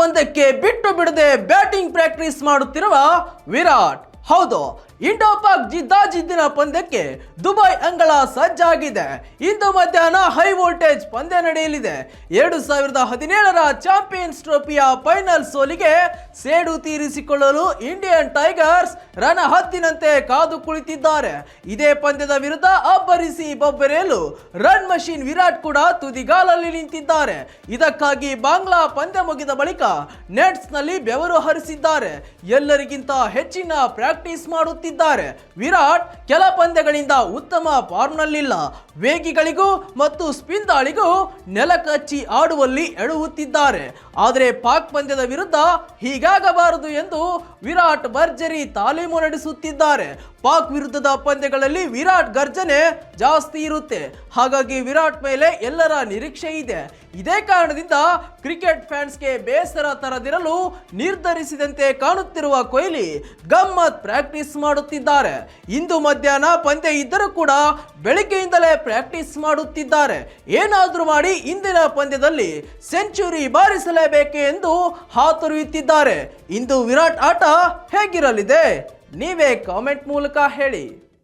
ಪಂದ್ಯಕ್ಕೆ ಬಿಟ್ಟು ಬಿಡದೆ ಬ್ಯಾಟಿಂಗ್ ಪ್ರಾಕ್ಟೀಸ್ ಮಾಡುತ್ತಿರುವ ವಿರಾಟ್. ಹೌದು, ಇಂಡೋ ಪಾಕ್ ಜಿದ್ದಾಜಿದ್ದಿನ ಪಂದ್ಯಕ್ಕೆ ದುಬೈ ಅಂಗಳ ಸಜ್ಜಾಗಿದೆ. ಇಂದು ಮಧ್ಯಾಹ್ನ ಹೈ ವೋಲ್ಟೇಜ್ ಪಂದ್ಯ ನಡೆಯಲಿದೆ. 2017ರ ಚಾಂಪಿಯನ್ಸ್ ಟ್ರೋಫಿಯ ಫೈನಲ್ ಸೋಲಿಗೆ ಸೇಡು ತೀರಿಸಿಕೊಳ್ಳಲು ಇಂಡಿಯನ್ ಟೈಗರ್ಸ್ ರಣಹದ್ದಿನಂತೆ ಕಾದು ಕುಳಿತಿದ್ದಾರೆ. ಇದೇ ಪಂದ್ಯದ ವಿರುದ್ಧ ಅಬ್ಬರಿಸಿ ಬೊಬ್ಬರೆಯಲು ರನ್ ಮಷೀನ್ ವಿರಾಟ್ ಕೂಡ ತುದಿಗಾಲಲ್ಲಿ ನಿಂತಿದ್ದಾರೆ. ಇದಕ್ಕಾಗಿ ಬಾಂಗ್ಲಾ ಪಂದ್ಯ ಮುಗಿದ ಬಳಿಕ ನೆಟ್ಸ್ ನಲ್ಲಿ ಬೆವರು ಹರಿಸಿದ್ದಾರೆ. ಎಲ್ಲರಿಗಿಂತ ಹೆಚ್ಚಿನ ಪ್ರಾಕ್ಟೀಸ್ ಮಾಡುತ್ತಿದ್ದಾರೆ. ವಿರಾಟ್ ಕೆಲ ಪಂದ್ಯಗಳಿಂದ ಉತ್ತಮ ಫಾರ್ಮ್ ನಲ್ಲಿಲ್ಲ. ವೇಗಿಗಳಿಗೂ ಮತ್ತು ಸ್ಪಿನ್ ದಾಳಿಗೂ ನೆಲಕಚ್ಚಿ ಆಡುವಲ್ಲಿ ಎಡುವುತ್ತಿದ್ದಾರೆ. ಆದರೆ ಪಾಕ್ ಪಂದ್ಯದ ವಿರುದ್ಧ ಹೀಗಾಗಬಾರದು ಎಂದು ವಿರಾಟ್ ಭರ್ಜರಿ ತಾಲೀಮು ನಡೆಸುತ್ತಿದ್ದಾರೆ. ಪಾಕ್ ವಿರುದ್ಧದ ಪಂದ್ಯಗಳಲ್ಲಿ ವಿರಾಟ್ ಗರ್ಜನೆ ಜಾಸ್ತಿ ಇರುತ್ತೆ. ಹಾಗಾಗಿ ವಿರಾಟ್ ಮೇಲೆ ಎಲ್ಲರ ನಿರೀಕ್ಷೆ ಇದೆ. ಇದೇ ಕಾರಣದಿಂದ ಕ್ರಿಕೆಟ್ ಫ್ಯಾನ್ಸ್ಗೆ ಬೇಸರ ತರದಿರಲು ನಿರ್ಧರಿಸಿದಂತೆ ಕಾಣುತ್ತಿರುವ ಕೊಹ್ಲಿ ಗಮ್ಮತ್ ಪ್ರಾಕ್ಟೀಸ್ ಮಾಡುತ್ತಿದ್ದಾರೆ. ಇಂದು ಮಧ್ಯಾಹ್ನ ಪಂದ್ಯ ಇದ್ದರೂ ಕೂಡ ಬೆಳಿಗ್ಗೆಯಿಂದಲೇ ಪ್ರಾಕ್ಟೀಸ್ ಮಾಡುತ್ತಿದ್ದಾರೆ. ಏನಾದರೂ ಮಾಡಿ ಇಂದಿನ ಪಂದ್ಯದಲ್ಲಿ ಸೆಂಚುರಿ ಬಾರಿಸಲೇಬೇಕೆ ಎಂದು ಹಾತೊರೆಯುತ್ತಿದ್ದಾರೆ. ಇಂದು ವಿರಾಟ್ ಆಟ ಹೇಗಿರಲಿದೆ ನೀವೇ ಕಾಮೆಂಟ್ ಮೂಲಕ ಹೇಳಿ.